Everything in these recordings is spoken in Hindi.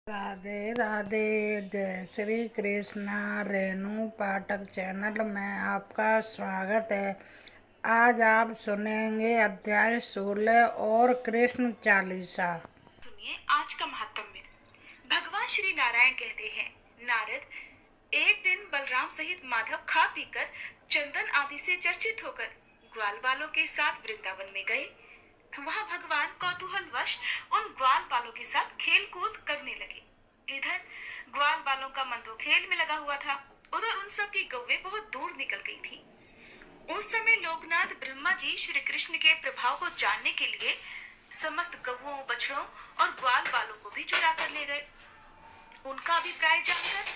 राधे राधे। जय श्री कृष्णा। रेणु पाठक चैनल में आपका स्वागत है। आज आप सुनेंगे अध्याय 16 और कृष्ण चालीसा। सुनिए आज का महात्म्य। भगवान श्री नारायण कहते हैं, नारद, एक दिन बलराम सहित माधव खा पीकर चंदन आदि से चर्चित होकर ग्वाल बालों के साथ वृंदावन में गए। वहां भगवान कौतूहलवश उन ग्वाल बालों के साथ खेल कूद करने लगे। इधर ग्वाल बालों का मंदोखेल में लगा हुआ था, उधर उन सब की गौवें बहुत दूर निकल गई थी। उस समय लोकनाथ ब्रह्मा जी श्री कृष्ण के प्रभाव को जानने के लिए समस्त गौओं, बछड़ों और ग्वाल बालों को भी चुरा कर ले गए। उनका अभिप्राय जानकर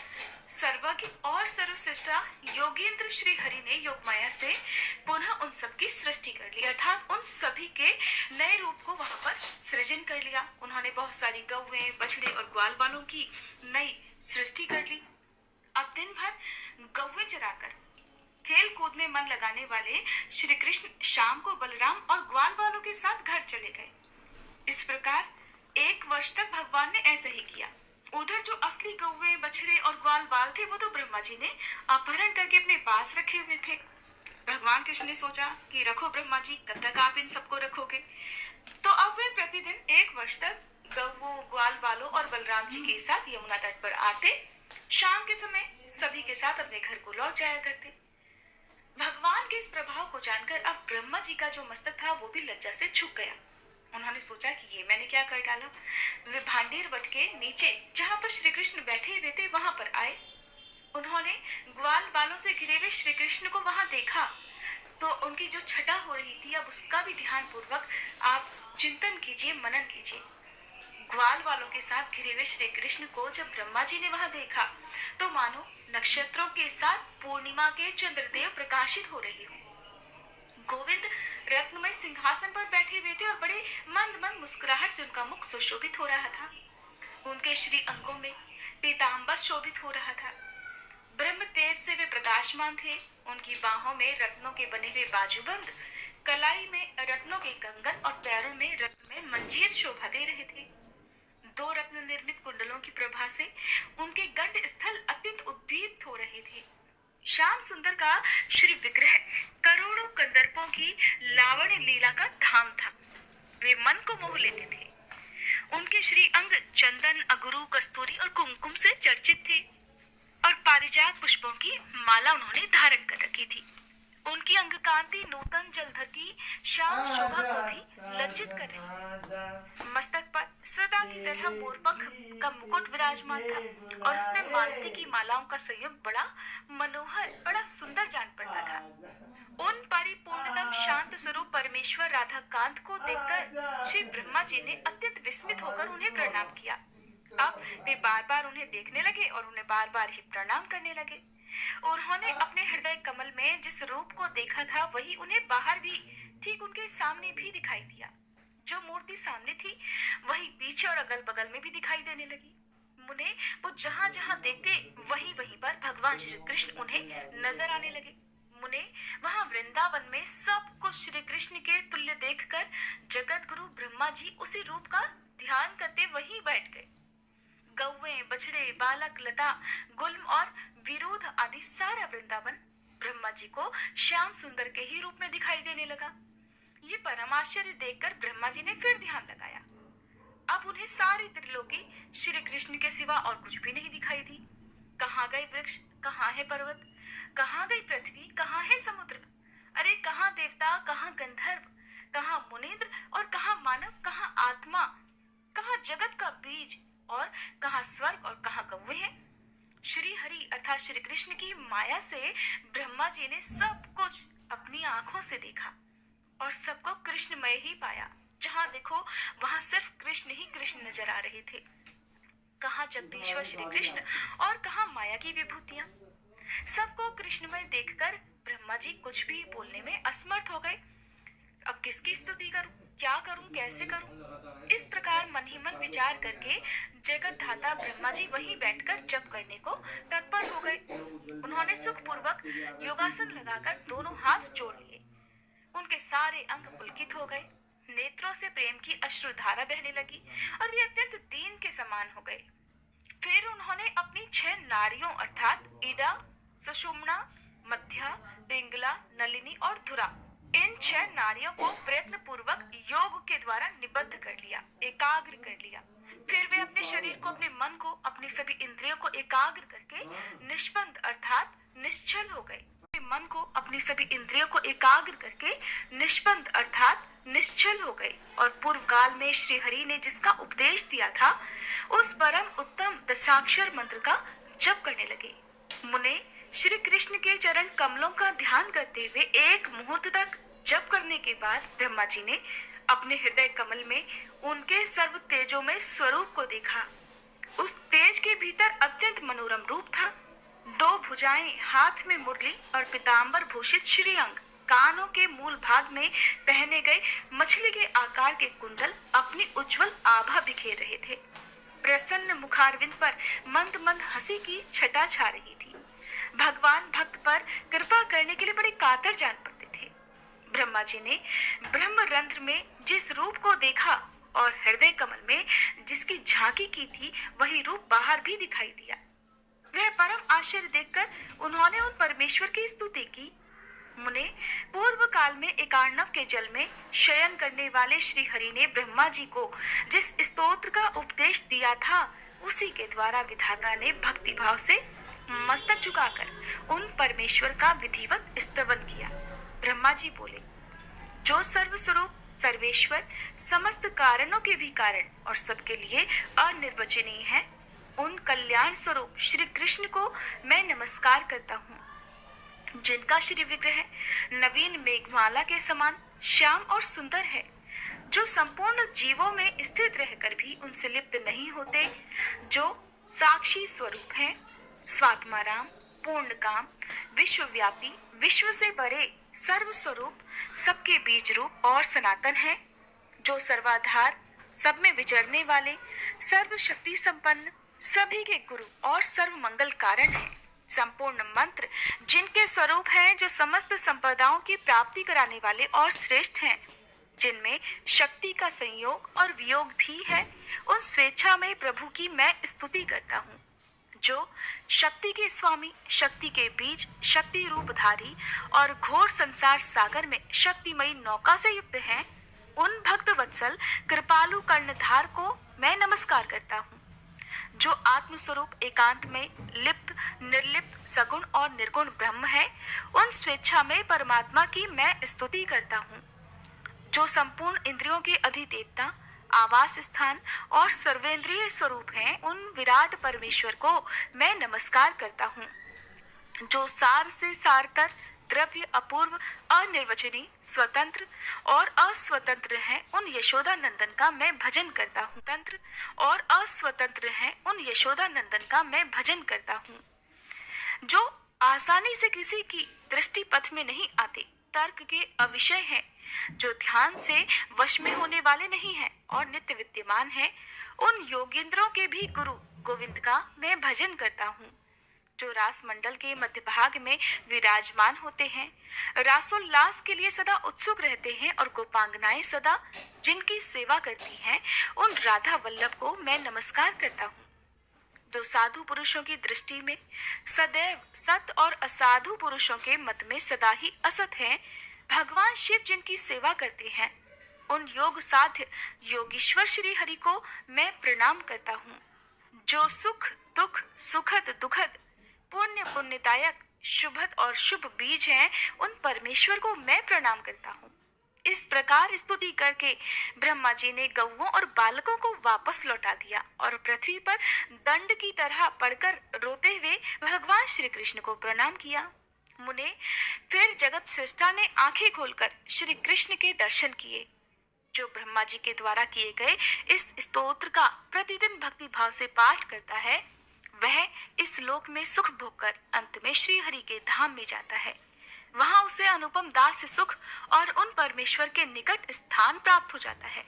सर्वज्ञ और सर्वश्रेष्ठा योगेंद्र श्री हरि ने योगमाया से पुनः उन सब की सृष्टि कर ली, अर्थात उन सभी के नए रूप को वहां पर सृजन कर लिया। उन्होंने बहुत सारी गौवें, बछड़े और ग्वाल बालों की नई सृष्टि कर ली। अब दिन भर गौवें चराकर खेल कूद में मन लगाने वाले श्री कृष्ण शाम को बलराम और ग्वाल बालों के साथ घर चले गए। इस प्रकार 1 वर्ष तक भगवान ने ऐसे ही किया। उधर जो असली गौवें, बछड़े और ग्वाल बाल थे वो तो ब्रह्मा जी ने अपहरण करके अपने पास रखे हुए थे। भगवान कृष्ण ने सोचा कि रखो ब्रह्मा जी, कब तक आप इन सबको रखोगे। तो अब वे प्रतिदिन 1 वर्ष तक गौवों, ग्वाल बालों और बलराम जी के साथ यमुना तट पर आते, शाम के समय सभी के साथ अपने घर को लौट जाया करते। भगवान के इस प्रभाव को जानकर अब ब्रह्मा जी का जो मस्तक था वो भी लज्जा से झुक गया। उन्होंने सोचा कि ये मैंने क्या कर डाला। वे भांडीर वट के नीचे जहां पर श्री कृष्ण बैठे हुए थे वहां पर आए। उन्होंने ग्वाल बालों से घिरे हुए श्री कृष्ण को वहां देखा तो उनकी जो छटा हो रही थी, अब उसका भी ध्यान पूर्वक आप चिंतन कीजिए, मनन कीजिए। ग्वाल बालों के साथ घिरे हुए श्री कृष्ण को जब ब्रह्मा जी ने वहां देखा तो मानो नक्षत्रों के साथ पूर्णिमा के चंद्रदेव प्रकाशित हो रहे हो। गोविंद रत्नमय सिंहासन पर बैठे हुए थे और बड़े मंद मंद मुस्कुराहट से उनका मुख सुशोभित हो रहा था। उनके श्री अंगों में पीतांबर शोभित हो रहा था। ब्रह्म तेज से वे प्रकाशमान थे। उनकी बाहों में रत्नों के बने हुए बाजूबंद, कलाई में रत्नों के कंगन और पैरों में रत्न में मंजीर शोभा दे रहे थे। 2 रत्न निर्मित कुंडलों की प्रभा से उनके गंड स्थल अत्यंत उद्दीप्त हो रहे थे। श्याम सुंदर का श्री विग्रह करोड़ों कंदर्पों की लावण्य लीला का धाम था। वे मन को मोह लेते थे। उनके श्री अंग चंदन, अगरू, कस्तूरी और कुमकुम से चर्चित थे और पारिजात पुष्पों की माला उन्होंने धारण कर रखी थी। उनकी अंग कांति नूतन जलधर की श्याम शोभा को भी लज्जित कर रही। मस्तक पर सदा की तरह मोरपंख का मुकुट विराजमान था और उसमें मालती की मालाओं का संयोग बड़ा मनोहर, बड़ा सुंदर जान पड़ता था। उन परिपूर्णतम शांत स्वरूप परमेश्वर राधा कांत को देखकर श्री ब्रह्मा जी ने अत्यंत विस्मित होकर उन्हें प्रणाम किया। अब वे बार बार उन्हें देखने लगे और उन्हें बार बार ही प्रणाम करने लगे। उन्होंने अपने हृदय कमल में जिस रूप को देखा था वही उन्हें बाहर भी, ठीक उनके सामने भी दिखाई दिया। जो मूर्ति सामने थी वही पीछे और अगल बगल में भी दिखाई देने लगी। मुने वो जहां जहां देखते वहीं वहीं पर भगवान श्री कृष्ण उन्हें नजर आने लगे। मुने वहां वृंदावन में सब कुछ श्री कृष्ण के तुल्य देखकर जगत गुरु ब्रह्मा जी उसी रूप का ध्यान करते वहीं बैठ गए। गौवें, बछड़े, बालक, लता, गुल्म और विरोध आदि सारा वृंदावन ब्रह्मा जी को श्याम सुंदर के ही रूप में दिखाई देने लगा। ये परम आश्चर्य देखकर ब्रह्मा जी ने फिर ध्यान लगाया। अब उन्हें सारी त्रिलोकी श्री कृष्ण के सिवा और कुछ भी नहीं दिखाई दी। कहाँ गए वृक्ष, कहाँ है पर्वत, कहाँ गई पृथ्वी, कहाँ है समुद्र। अरे कहाँ देवता, कहाँ गंधर्व, कहाँ मुनींद्र और कहाँ मानव, कहाँ आत्मा, कहाँ जगत का बीज और कहाँ स्वर्ग और कहाँ कौवे हैं। श्री हरि अर्थात श्री कृष्ण की माया से ब्रह्मा जी ने सब कुछ अपनी आंखों से देखा और सबको कृष्णमय ही पाया। जहां देखो वहां सिर्फ कृष्ण ही कृष्ण नजर आ रहे थे। कहाँ जगदीश्वर श्री कृष्ण और कहाँ माया की विभूतियां। सबको कृष्णमय देखकर ब्रह्मा जी कुछ भी बोलने में असमर्थ हो गए। अब किसकी स्तुति करूं, क्या करूं, कैसे करूं। इस प्रकार मन ही मन विचार करके जगत धाता ब्रह्मा जी वहीं बैठकर जप करने को तत्पर हो गए। उन्होंने सुख पूर्वक योगासन लगाकर दोनों हाथ जोड़ लिए। उनके सारे अंग पुलकित हो गए। नेत्रों से प्रेम की अश्रुधारा बहने लगी और वे अत्यंत दीन के समान हो गए। फिर उन्होंने अपनी 6 नारियों अर्थात ईडा, सुषुम्ना, मध्या, पिंगला, नलिनी और धुरा, इन 6 नारियों को प्रयत्न पूर्वक योग के द्वारा निबद्ध कर लिया, एकाग्र कर लिया। फिर वे अपने शरीर को, अपने मन को, अपनी सभी इंद्रियों को एकाग्र करके निष्पन्द अर्थात निश्चल हो गए। मन को, अपनी सभी इंद्रियों को एकाग्र करके निष्पन्द अर्थात निश्चल हो गए और पूर्व काल में श्री हरि ने जिसका उपदेश दिया था उस परम उत्तम दशाक्षर मंत्र का जप करने लगे। मुने श्री कृष्ण के चरण कमलों का ध्यान करते हुए एक मुहूर्त तक जप करने के बाद ब्रह्मा जी ने अपने हृदय कमल में उनके सर्व तेजों में स्वरूप को देखा। उस तेज के भीतर अत्यंत मनोरम रूप था। 2 भुजाएं, हाथ में मुरली और पीतांबर भूषित श्रीअंग, कानों के मूल भाग में पहने गए मछली के आकार के कुंडल अपनी उज्जवल आभा बिखेर रहे थे। प्रसन्न मुखारविंद पर मंद मंद हंसी की छटा छा रही थी। भगवान भक्त पर कृपा करने के लिए बड़े कातर जान पड़ते थे। ब्रह्मा जी ने ब्रह्मरंध्र में जिस रूप को देखा और हृदय कमल में जिसकी झांकी की थी वही रूप बाहर भी दिखाई दिया। वह परम आश्चर्य देखकर उन्होंने उन परमेश्वर की स्तुति की। मुने, पूर्व काल में एकार्णव के जल में शयन करने वाले श्री हरि ने ब्रह्मा जी को जिस स्तोत्र का उपदेश दिया था उसी के द्वारा विधाता ने भक्ति भाव से मस्तक झुकाकर उन परमेश्वर का विधिवत स्तवन किया। ब्रह्मा जी बोले, जो सर्वस्वरूप सर्वेश्वर, समस्त कारणों के भी कारण और सबके लिए अनिर्वचनीय है, उन कल्याण स्वरूप श्री कृष्ण को मैं नमस्कार करता हूँ, जिनका श्री विग्रह नवीन मेघमाला के समान श्याम और सुंदर है, जो संपूर्ण जीवों में स्थित रहकर भी उनसे लिप्त नहीं होते, जो साक्षी स्वरूप है, स्वात्माराम, पूर्ण काम, विश्वव्यापी, विश्व से परे, सर्व स्वरूप, सबके बीज रूप और सनातन है, जो सर्वाधार, सब में विचरने वाले, सर्व शक्ति संपन्न, सभी के गुरु और सर्व मंगल कारण है, संपूर्ण मंत्र जिनके स्वरूप हैं, जो समस्त संपदाओं की प्राप्ति कराने वाले और श्रेष्ठ हैं, जिनमें शक्ति का संयोग और वियोग भी है, उन स्वेच्छा में प्रभु की मैं स्तुति करता हूँ, जो शक्ति के स्वामी, शक्ति के बीज, शक्ति रूपधारी और घोर संसार सागर में शक्तिमयी नौका से युक्त हैं, उन भक्त वत्सल कृपालु कर्णधार को मैं नमस्कार करता हूँ, जो आत्मस्वरूप एकांत में लिप्त, निर्लिप्त, सगुण और निर्गुण ब्रह्म है, उन स्वेच्छा में परमात्मा की मैं स्तुति करता हूँ, जो संपूर्ण इंद्रियों के अधिदेवता, आवास स्थान और सर्वेंद्रिय स्वरूप हैं, उन विराट परमेश्वर को मैं नमस्कार करता हूँ, जो सार से सारतर, द्रव्य, अपूर्व, अनिर्वचनीय, स्वतंत्र और अस्वतंत्र हैं, उन यशोदा नंदन का मैं भजन करता हूँ। तंत्र और अस्वतंत्र हैं, उन यशोदा नंदन का मैं भजन करता हूँ, जो आसानी से किसी की दृष्टि पथ में नहीं आते, तर्क के अविषय हैं, जो ध्यान से वश में होने वाले नहीं हैं और नित्य विद्यमान हैं, उन योगेंद्रों के भी गुरु गोविंद का मैं भजन करता हूँ, जो रास मंडल के मध्य भाग में विराजमान होते हैं, रासोल्लास के लिए सदा उत्सुक रहते हैं और गोपांगनाएं सदा जिनकी सेवा करती हैं, उन राधा वल्लभ को मैं नमस्कार करता हूँ, जो साधु पुरुषों की दृष्टि में सदैव सत और असाधु पुरुषों के मत में सदा ही असत हैं, भगवान शिव जिनकी सेवा करते हैं, उन योग साध्य योगीश्वर श्री हरि को मैं प्रणाम करता हूँ, जो सुख दुख, सुखद दुखद, पुण्य पुण्यदायक, शुभद और शुभ बीज हैं, उन परमेश्वर को मैं प्रणाम करता हूँ। इस प्रकार स्तुति करके ब्रह्मा जी ने गौओं और बालकों को वापस लौटा दिया और पृथ्वी पर दंड की तरह पड़कर रोते हुए भगवान श्री कृष्ण को प्रणाम किया। मुने, फिर जगत सृष्टा ने आंखें खोलकर श्री कृष्ण के दर्शन किए। जो ब्रह्मा जी के द्वारा किए गए इस स्तोत्र का प्रतिदिन भक्ति भाव से पाठ करता है, वह इस लोक में सुख भोगकर अंत में श्री हरि के धाम में जाता है। वहां उसे अनुपम दास सुख और उन परमेश्वर के निकट स्थान प्राप्त हो जाता है।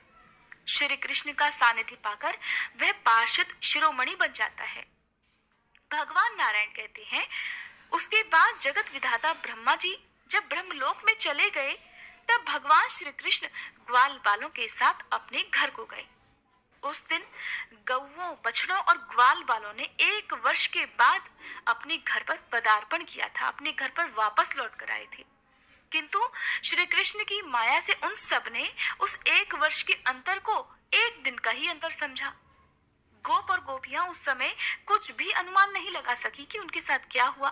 श्री कृष्ण का सानिध्य पाकर वह पार्षद शिरोमणि बन जाता है। भगवान नारायण कहते हैं, उसके बाद जगत विधाता ब्रह्मा जी जब ब्रह्मलोक में चले गए, तब भगवान श्री कृष्ण ग्वाल बालों के साथ अपने घर को गए। उस दिन गौओं, बछड़ों और ग्वाल वालों ने 1 वर्ष के बाद अपने घर पर पदार्पण किया था, अपने घर पर वापस लौट कर आए थे। किंतु श्री कृष्ण की माया से उन सब ने उस 1 वर्ष के अंतर को 1 दिन का ही अंतर समझा। गोप और गोपियां उस समय कुछ भी अनुमान नहीं लगा सकी कि उनके साथ क्या हुआ।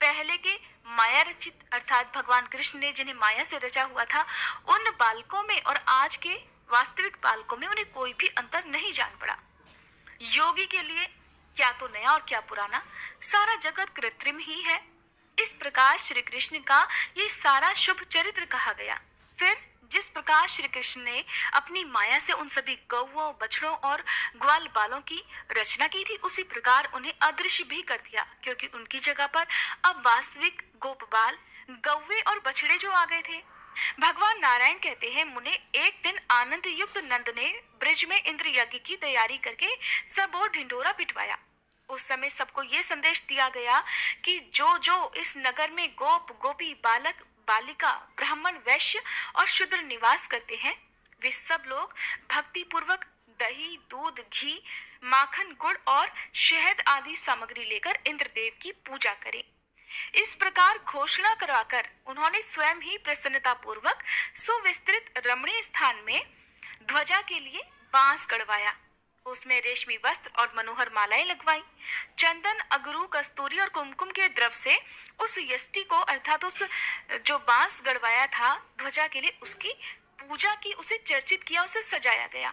पहले के माया रचित अर्थात भगवान कृष्ण ने जिन्हें माया से रचा हुआ था, उन बालकों में और आज के वास्तविक बालकों में उन्हें कोई भी अंतर नहीं जान पड़ा। योगी के लिए क्या तो नया और क्या पुराना, सारा जगत कृत्रिम ही है। इस प्रकार श्री कृष्ण का ये सारा शुभ चरित्र कहा गया। फिर जिस प्रकार श्री कृष्ण ने अपनी माया से उन सभी गौओं, बछड़ों और ग्वाल बालों की रचना की थी, उसी प्रकार उन्हें अदृश्य भी कर दिया, क्योंकि उनकी जगह पर अब वास्तविक गोपबाल, गौवे और बछड़े जो आ गए थे। भगवान नारायण कहते हैं, मुने एक दिन आनंद युक्त नंद ने ब्रिज में इंद्र यज्ञ की तैयारी करके सब और ढिंडोरा पिटवाया। उस समय सबको ये संदेश दिया गया कि जो जो इस नगर में गोप, गोपी, बालक, बालिका, ब्राह्मण, वैश्य और शूद्र निवास करते हैं, वे सब लोग भक्ति पूर्वक दही, दूध, घी, माखन, गुड़ और शहद आदि सामग्री लेकर इंद्रदेव की पूजा करें। इस प्रकार घोषणा कराकर उन्होंने स्वयं ही प्रसन्नता पूर्वक सुविस्तृत रमणीय स्थान में ध्वजा के लिए बांस गड़वाया, उसमें रेशमी वस्त्र और मनोहर मालाएं लगवाई। चंदन, अगरू, कस्तूरी और कुमकुम के द्रव से उस यष्टि को अर्थात उस जो बांस गड़वाया था ध्वजा के लिए, उसकी पूजा की, उसे चर्चित किया, उसे सजाया गया।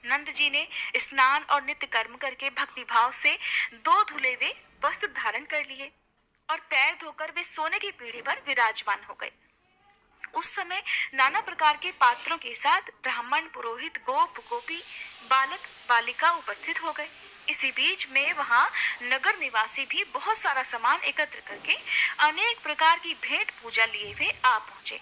नंद जी ने स्नान और नित्य कर्म करके भक्ति भाव से 2 धुले हुए वस्त्र धारण कर लिए और पैर धोकर वे सोने की पीढ़ी पर विराजमान हो गए। उस समय नाना प्रकार के पात्रों के साथ ब्राह्मण, पुरोहित, गोप, गोपी, बालक, बालिका उपस्थित हो गए। इसी बीच में वहां नगर निवासी भी बहुत सारा सामान एकत्र करके अनेक प्रकार की भेंट पूजा लिए हुए आ पहुंचे।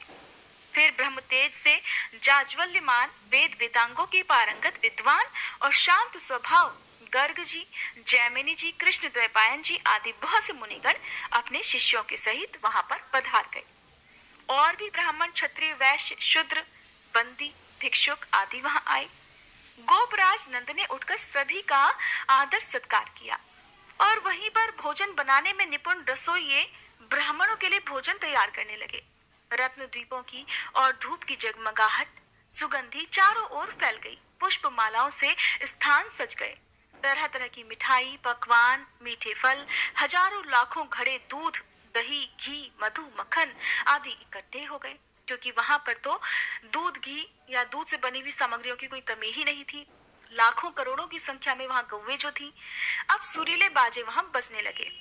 फिर ब्रह्म तेज से जाज्वल्यमान वेद वेदांगों के पारंगत विद्वान और शांत स्वभाव गर्ग जी, जैमिनी जी, कृष्ण द्वैपायन जी आदि बहुत से मुनिगण अपने शिष्यों के सहित वहां पर पधार गए। और भी ब्राह्मण, क्षत्रिय, वैश्य, शूद्र, बंदी, भिक्षुक आदि वहां आए। गोपराज नंद ने उठकर सभी का आदर सत्कार किया और वहीं पर भोजन बनाने में निपुण रसोइये ब्राह्मणों के लिए भोजन तैयार करने लगे। रत्न द्वीपों की और धूप की जगमगाहट, सुगंधी चारों ओर फैल गई। पुष्प मालाओं से स्थान सज गए। तरह तरह की मिठाई, पकवान, मीठे फल, हजारों लाखों घड़े दूध, दही, घी, मधु, मक्खन आदि इकट्ठे हो गए, क्योंकि वहां पर तो दूध, घी या दूध से बनी हुई सामग्रियों की कोई कमी ही नहीं थी। लाखों करोड़ों की संख्या में वहां गौवें जो थी। अब सुरीले बाजे वहां बजने लगे।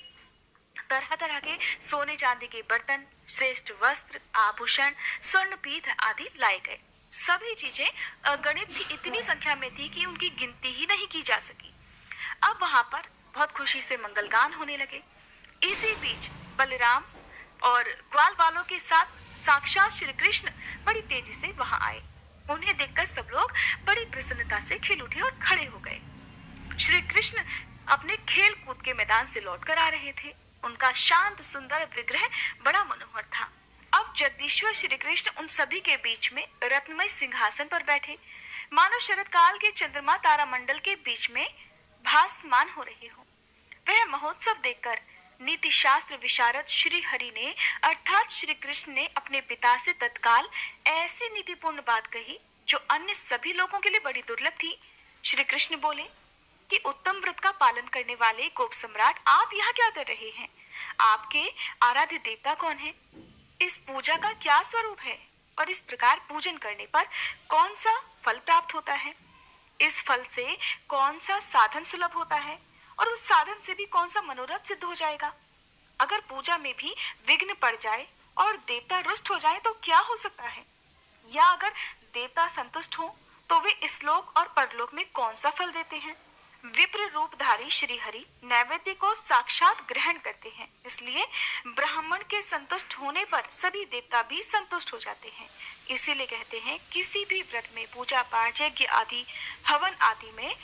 तरह तरह के सोने चांदी के बर्तन, श्रेष्ठ वस्त्र, आभूषण, स्वर्ण पीठ आदि लाए गए। सभी चीजें अगणित थी, इतनी संख्या में थी कि उनकी गिनती ही नहीं की जा सकी। अब वहां पर बहुत खुशी से मंगलगान होने लगे। इसी बीच बलराम और ग्वाल वालों के साथ साक्षात श्री कृष्ण बड़ी तेजी से वहां आए। उन्हें देखकर सब लोग बड़ी प्रसन्नता से खिल उठे और खड़े हो गए। श्री कृष्ण अपने खेल कूद के मैदान से लौटकर आ रहे थे। उनका शांत सुंदर विग्रह बड़ा मनोहर था। अब जगदीश्वर श्री कृष्ण उन सभी के बीच में रत्नमय सिंहासन पर बैठे, मानो शरद काल के चंद्रमा तारा मंडल के बीच में भासमान हो रहे हो। वह महोत्सव देखकर नीति शास्त्र विशारद श्री हरि ने अर्थात श्री कृष्ण ने अपने पिता से तत्काल ऐसी नीतिपूर्ण बात कही जो अन्य सभी लोगों के लिए बड़ी दुर्लभ थी। श्री कृष्ण बोले कि उत्तम व्रत का पालन करने वाले गोप सम्राट, आप यहाँ क्या कर रहे हैं? आपके आराध्य देवता कौन है? इस पूजा का क्या स्वरूप है और इस प्रकार पूजन करने पर कौन सा फल प्राप्त होता है? इस फल से कौन सा साधन सुलभ होता है और उस साधन से भी कौन सा मनोरथ सिद्ध हो जाएगा? अगर पूजा में भी विघ्न पड़ जाए और देवता रुष्ट हो जाए तो क्या हो सकता है? या अगर देवता संतुष्ट हो तो वे इस लोक और परलोक में कौन सा फल देते हैं? विप्र रूपधारी श्री हरि नैवेद्य को साक्षात ग्रहण करते हैं, इसलिए ब्राह्मण के संतुष्ट होने पर सभी देवता भी संतुष्ट हो जाते हैं। इसीलिए कहते हैं किसी भी व्रत में, पूजा पाठ, यज्ञ आदि, हवन आदि में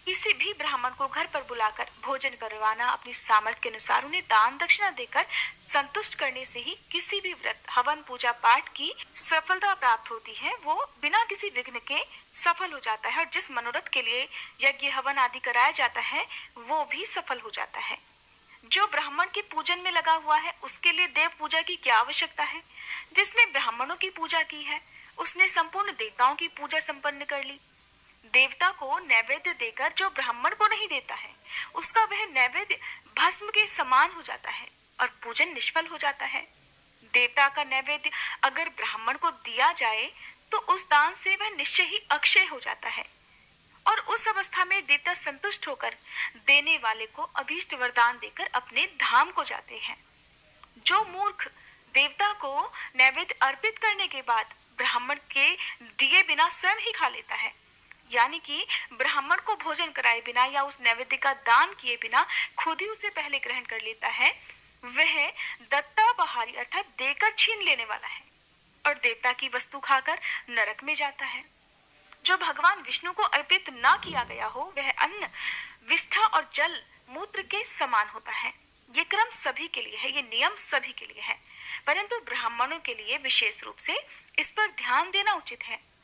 किसी भी ब्राह्मण को घर पर बुलाकर भोजन करवाना, अपनी सामर्थ्य के अनुसार उन्हें दान दक्षिणा देकर संतुष्ट करने से ही किसी भी व्रत, हवन, पूजा पाठ की सफलता प्राप्त होती है। वो बिना किसी विघ्न के सफल हो जाता है और जिस मनोरथ के लिए यज्ञ, हवन आदि कराया जाता है वो भी सफल हो जाता है। जो ब्राह्मण के पूजन में लगा हुआ है उसके लिए देव पूजा की क्या आवश्यकता है। जिसने ब्राह्मणों की पूजा की है उसने संपूर्ण देवताओं की पूजा संपन्न कर ली। देवता को नैवेद्य देकर जो ब्राह्मण को नहीं देता है उसका वह नैवेद्य भस्म के समान हो जाता है और पूजन निष्फल हो जाता है। देवता का नैवेद्य अगर ब्राह्मण को दिया जाए तो उस दान से वह निश्चय ही अक्षय हो जाता है और उस अवस्था में देवता संतुष्ट होकर देने वाले को अभीष्ट वरदान देकर अपने धाम को जाते हैं। जो मूर्ख देवता को नैवेद्य अर्पित करने के बाद ब्राह्मण के दिए बिना स्वयं ही खा लेता है, यानी कि ब्राह्मण को भोजन कराए बिना या उस नैवेद्य का दान किए बिना खुद ही उसे पहले ग्रहण कर लेता है, वह दत्तापहारी अर्थात देकर छीन लेने वाला है और देवता की वस्तु खाकर नरक में जाता है। जो भगवान विष्णु को अर्पित ना किया गया हो वह अन्न, विष्ठा और जल मूत्र के समान होता है। ये क्रम सभी के लिए है, ये नियम सभी के लिए है, परंतु ब्राह्मणों के लिए विशेष रूप से इस पर ध्यान देना उचित है।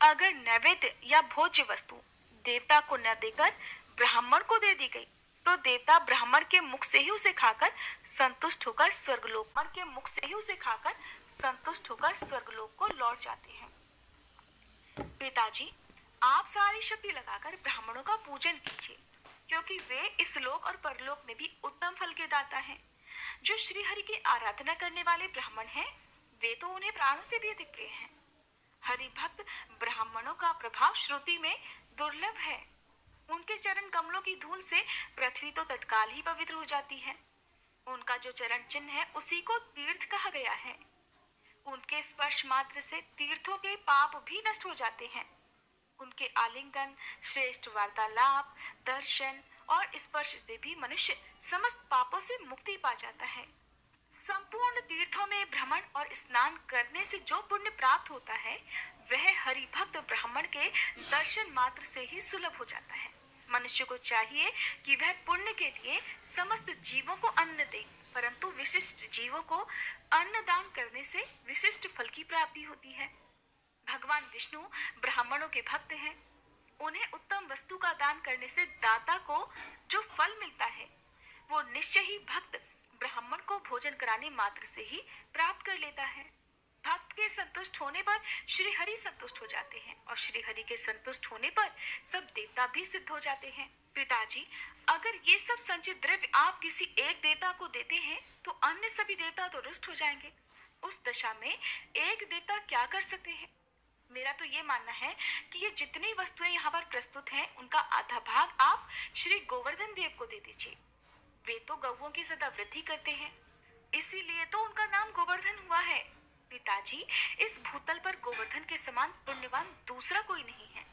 अगर नैवेद्य या भोज्य वस्तु देवता को न देकर ब्राह्मण को दे दी गई तो देवता ब्राह्मण के मुख से ही उसे खाकर संतुष्ट होकर स्वर्गलोक को लौट जाते हैं। पिताजी, आप सारी शक्ति लगाकर ब्राह्मणों का पूजन कीजिए, क्योंकि वे इस लोक और परलोक में भी उत्तम फल के दाता हैं। जो श्री हरि की आराधना करने वाले ब्राह्मण हैं, वे तो उन्हें प्राणों से भी अधिक प्रिय हैं। हरि भक्त ब्राह्मणों का प्रभाव श्रुति में दुर्लभ है। उनके चरण कमलों की धूल से पृथ्वी तो तत्काल ही पवित्र हो जाती है। उनका जो चरण चिन्ह है उसी को तीर्थ कहा गया है। उनके स्पर्श मात्र से तीर्थों के पाप भी नष्ट हो जाते हैं। उनके आलिंगन, श्रेष्ठ वार्तालाप, दर्शन और स्पर्श से भी मनुष्य समस्त पापों से मुक्ति पा जाता है। संपूर्ण तीर्थों में भ्रमण और स्नान करने से जो पुण्य प्राप्त होता है वह हरिभक्त ब्राह्मण के दर्शन मात्र से ही सुलभ हो जाता है। मनुष्य को चाहिए कि वह पुण्य के लिए समस्त जीवों को अन्न दे, परंतु विशिष्ट जीवों को अन्न दान करने से विशिष्ट फल की प्राप्ति होती है। भगवान विष्णु ब्राह्मणों के भक्त हैं। उन्हें उत्तम वस्तु का दान करने से दाता को जो फल मिलता है वो निश्चय ही भक्त ब्राह्मण को भोजन कराने मात्र से ही प्राप्त कर लेता है। भक्त के संतुष्ट होने पर श्री हरि संतुष्ट हो जाते हैं और श्री हरि के संतुष्ट होने पर सब देवता भी सिद्ध हो जाते हैं। पिताजी, अगर ये सब संचित द्रव्य आप किसी एक देवता को देते हैं तो अन्य सभी देवता तो रुष्ट हो जाएंगे। उस दशा में एक देवता क्या कर सकते हैं? मेरा तो ये मानना है कि ये जितनी वस्तुएं यहाँ पर प्रस्तुत हैं उनका आधा भाग आप श्री गोवर्धन देव को दे दीजिए। वे तो गौओं की सदा वृद्धि करते हैं, इसीलिए तो उनका नाम गोवर्धन हुआ है। पिताजी, इस भूतल पर गोवर्धन के समान पुण्यवान दूसरा कोई नहीं है,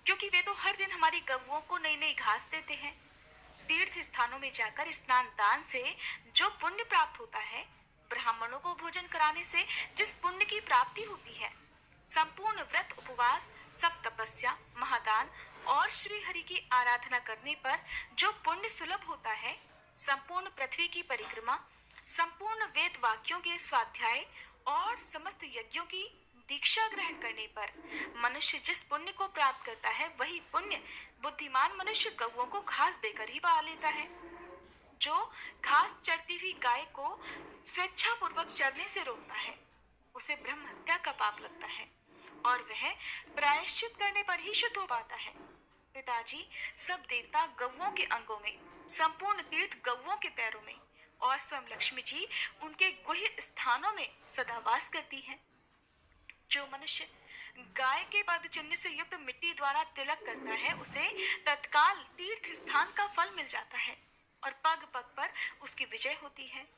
क्योंकि वे तो हर दिन हमारी गौओं को नई नई घास देते हैं। तीर्थ स्थानों में जाकर स्नान दान से जो पुण्य प्राप्त होता है, ब्राह्मणों को भोजन कराने से जिस पुण्य की प्राप्ति होती है, संपूर्ण व्रत, उपवास, सब तपस्या, महादान और श्री हरि की आराधना करने पर जो पुण्य सुलभ होता है, संपूर्ण पृथ्वी की परिक्रमा, संपूर्ण वेद वाक्यों के स्वाध्याय और समस्त यज्ञों की दीक्षा ग्रहण करने पर मनुष्य जिस पुण्य को प्राप्त करता है वही पुण्य बुद्धिमान मनुष्य गौओं को घास देकर ही पा लेता है। जो घास चरती हुई गाय को स्वेच्छा पूर्वक चरने से रोकता है उसे ब्रह्म हत्या का पाप लगता है और वह प्रायश्चित करने पर ही शुद्ध हो पाता है। पिताजी, सब देवता गौओं के अंगों में, संपूर्ण तीर्थ गौओं के पैरों में और स्वयं लक्ष्मी जी उनके गुह्य स्थानों में सदा वास करती हैं। जो मनुष्य गाय के पद चिन्ह से युक्त मिट्टी द्वारा तिलक करता है उसे तत्काल तीर्थ स्थान का फल मिल जाता है और पग पग पर उसकी विजय होती है।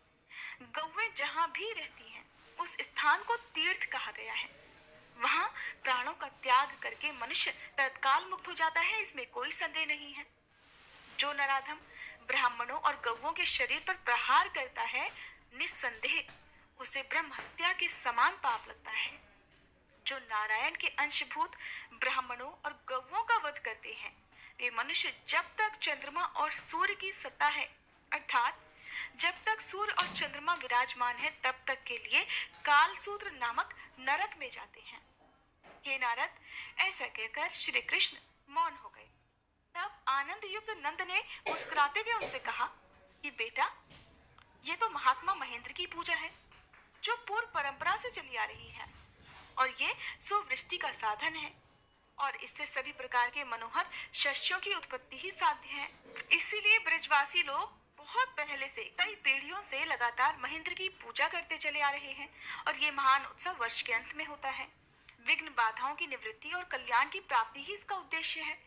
गौएं जहाँ भी रहती हैं उस स्थान को तीर्थ कहा गया है। वहाँ प्राणों का त्याग करके मनुष्य तत्काल मुक्त हो जाता है, इसमें कोई संदेह नहीं है। जो नराधम ब्राह्मणों और गौओं के शरीर पर प्रहार करता है, निस्संदेह उसे ब्रह्म हत्या के समान पाप लगता है। जो नारायण के अंशभूत ब्राह्मणों और गौओं का वध करते हैं, कि मनुष्य जब तक चंद्रमा और सूर्य की सत्ता है, अर्थात जब तक सूर्य और चंद्रमा विराजमान है, तब तक के लिए कालसूत्र नामक नरक में जाते हैं। हे नारद, ऐसा कहकर श्री कृष्ण मौन हो गए। तब आनंद युक्त नंद ने मुस्कुराते हुए उनसे कहा कि बेटा, ये तो महात्मा महेंद्र की पूजा है, जो पूर्व परंपरा से चली आ रही है, और ये सुवृष्टि का साधन है, और इससे सभी प्रकार के मनोहर शस्यों की उत्पत्ति ही साध्य है। इसीलिए ब्रजवासी लोग बहुत पहले से, कई पीढ़ियों से लगातार महेंद्र की पूजा करते चले आ रहे हैं, और ये महान उत्सव वर्ष के अंत में होता है। विघ्न बाधाओं की निवृत्ति और कल्याण की प्राप्ति ही इसका उद्देश्य है।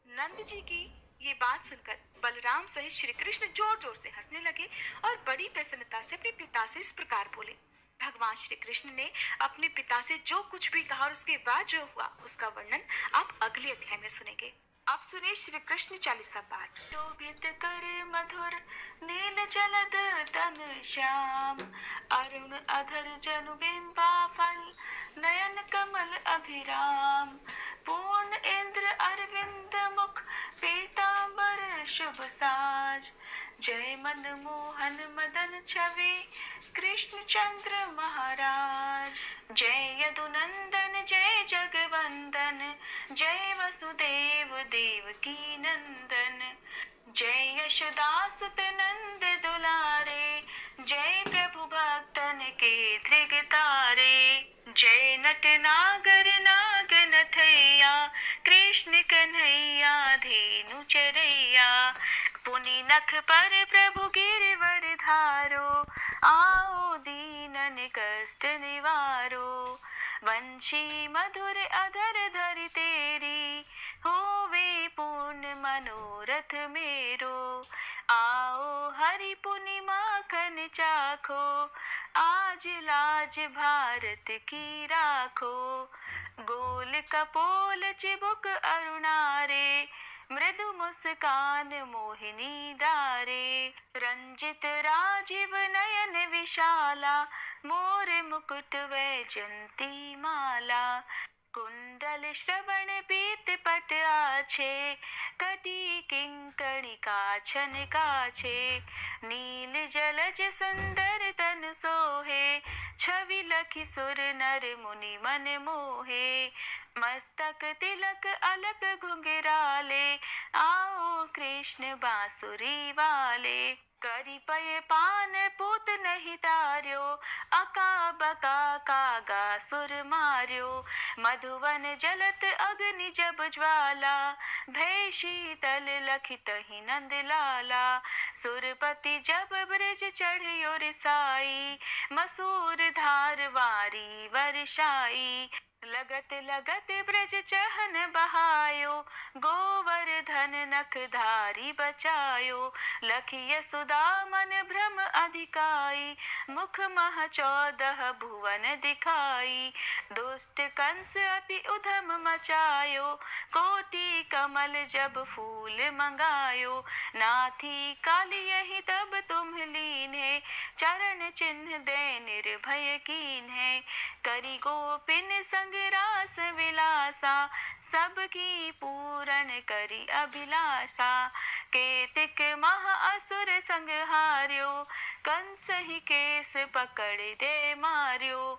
नंद जी की ये बात सुनकर बलराम सहित श्री कृष्ण जोर जोर से हंसने लगे और बड़ी प्रसन्नता से अपने पिता से इस प्रकार बोले। भगवान श्री कृष्ण ने अपने पिता से जो कुछ भी कहा और उसके बाद जो हुआ, उसका वर्णन आप अगले अध्याय में सुनेंगे। आप सुनिए श्री कृष्ण चालीसा पाठ। शोभित कर मधुर नील जलद तन श्याम, अरुण अधर जनु बिंबा फल नयन कमल अभिराम, पूर्ण इंद्र अरविंद मुख पीतांबर शुभ साज, जय मनमोहन मदन छवि कृष्ण चंद्र महाराज, जय यदुनंदन जय जगवंदन, जय वसुदेव देवकी नंदन, जय यशोदासुत नंद दुलारे, जय प्रभु भक्तन के धृग तारे, जय नट नागर नाग नथैया, कृष्ण कन्हैया धेनु चरैया, पुनि नख पर प्रभु गिरवर धारो, आओ दीनन कष्ट निवारो, वंशी मधुर अधर धरि तेरी, होवे पूर्ण मनोरथ मेरो, आओ हरि पुनि माखन चाखो, आज लाज भारत की राखो, गोल कपोल चिबुक अरुणारे, मृदु मुस्कान मोहिनी डारे, रंजित राजीव नयन विशाला, मोर मुकुट वैजंती माला, कुंडल श्रवण पीत पट आछे, कटी किंकणी काछन काछे, नील जलज सुंदर तन सोहे, छवि लखि सुर नर मुनि मन मोहे, मस्तक तिलक अलक घुंघराले, आओ कृष्ण बांसुरी वाले, करी पय पान पूत नहीं तार्यो, अका बका कागा सुर मार्यो, मधुवन जलत अग्नि जब ज्वाला, भय शीतल लखित ही नंद लाला, सुरपति जब ब्रज चढ़ियो रिसाई, मसूर धार वारी वर्षाई, लगत लगत ब्रज चहन बहायो, गोवर्धन नख धारी बचायो, लखिय सुदा मन भ्रम अधिकाई, मुख मह 14 भुवन दिखाई, दुष्ट कंस अति उधम मचायो, कोटि कमल जब फूल मंगायो, नाथी काली यही तब तुम लीन्हे, चरण चिन्ह दे निर्भय कीन्हे, करी गोपिन संग रास विलासा, सबकी पूरन करी अभिलाषा, केतिक महा असुर संहार्यो, कंस ही केस पकड़ दे मार्यो,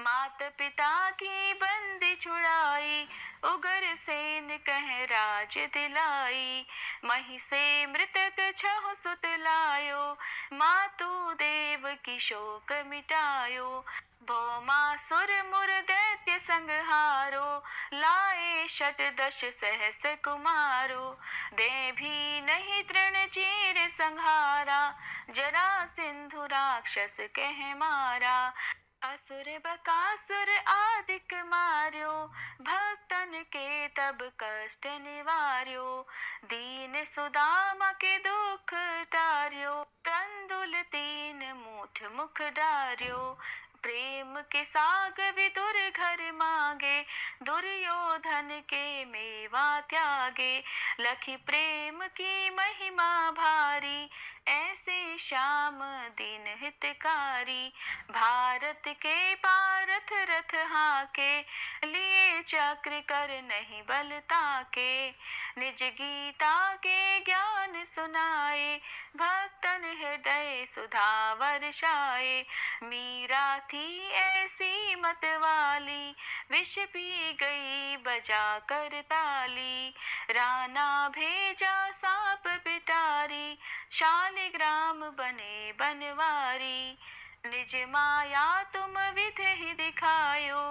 मात पिता की बंदी छुड़ाई, उगर सेन कह राज दिलाई, मही से मृतक छह सुत लायो, मातु देव की शोक मिटायो, भौमासुर मुर दैत्य संहारो, लाए शत दश सहस कुमारो, दे भी नहीं तृण चीर संहारा, जरा सिंधु राक्षस कह मारा, असुर बकासुर आदिक मार्यो, भक्तन के तब कष्ट निवार्यो, दीन सुदामा के दुख टार्यो, तंदुल 3 मूठ मुख डार्यो, प्रेम के साग विदुर घर मांगे, दुर्योधन के मेवा त्यागे, लखी प्रेम की महिमा भारी, ऐसे श्याम दीन हितकारी, भारत के पारथ रथ हाके, लिए चक्र कर नहीं बल ताके, निज गीता के ज्ञान सुनाए, भक्तन हृदय सुधा वर्षाए। मीरा थी ऐसी मत वाली, विष पी गई बजा कर ताली। राना भेजा सांप पिटारी, शालिग्राम बने बनवारी। निज माया तुम विधि ही दिखायो,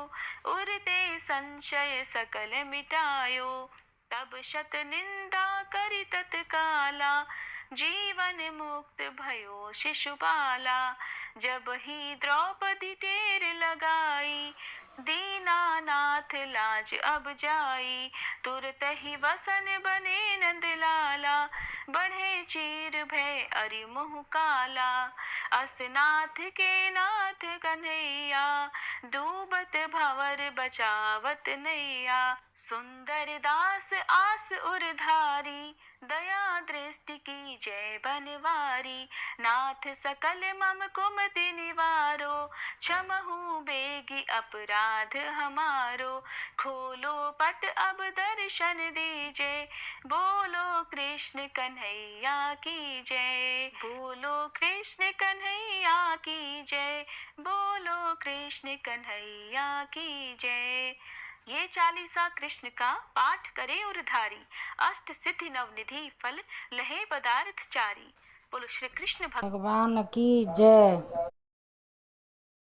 उरते संशय सकल मिटायो। तब शत निंदा करि तत्काला, जीवन मुक्त भयो शिशुपाला। जब ही द्रौपदी टेर लगाई, दीनानाथ लाज अब जाई। तुरत ही वसन बने नंद लाला, बढ़े चीर भय अरि मुँह काला। असनाथ के नाथ कन्हैया, डूबत भंवर बचावत नैया। सुंदर दास आस उरधारी, दया दृष्टि की जय बनवारी। नाथ सकल मम कुमति निवारो, क्षमहु बेगी अपराध हमारो। खोलो पट अब दर्शन दीजे, बोलो कृष्ण कन्हैया की जय। बोलो कृष्ण कन्हैया की जय, बोलो कृष्ण कन्हैया की जय। ये चालीसा कृष्ण का पाठ करे उरधारी, अष्ट सिद्धि नवनिधि फल लहे पदार्थ चारी। बोलो श्री कृष्ण भगवान की जय।